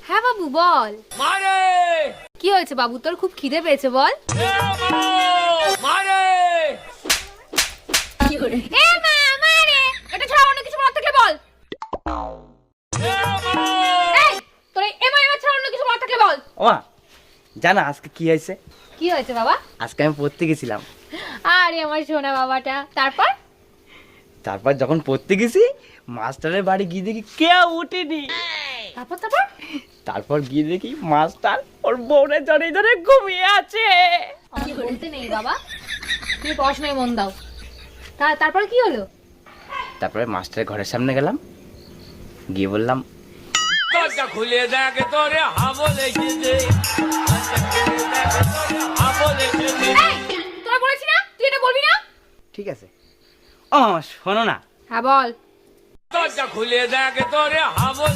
হ্যাঁ বাবু বল। কি হয়েছে বাবু, তোর খুব খিদে পেয়েছে বল। এটা ছাড়া অন্য কিছু বলার থাকলে বল। তোর এমা এমা ছাড়া অন্য কিছু বলার থাকলে বল। ওমা জানা আজকে কি হয়েছে? কি হয়েছে বাবা? আজকে আমি পড়তে গেছিলাম। আরে আমার সোনা বাবাটা। তারপর যখন পড়তে গেছি মাস্টারের বাড়ি গিয়ে দেখি কেউ উঠেনি। তারপর গিয়ে দেখি মাস্টার ওর বউরে জড়িয়ে ধরে ঘুমিয়ে আছে। আমি বলতে নেই বাবা, তুমি পড়াশোনায় মন দাও। তারপর কি হলো? তারপরে মাস্টারের ঘরের সামনে গেলাম, গিয়ে বললাম দরজা খুলে দেখে তোরে হাবল এসেছে। তোরা বলেছি না তুই এটা বলবি না। ঠিক আছে। ও শোনো না। হ্যাঁ বল। দরজা খুলে দেখে তোরে হাবল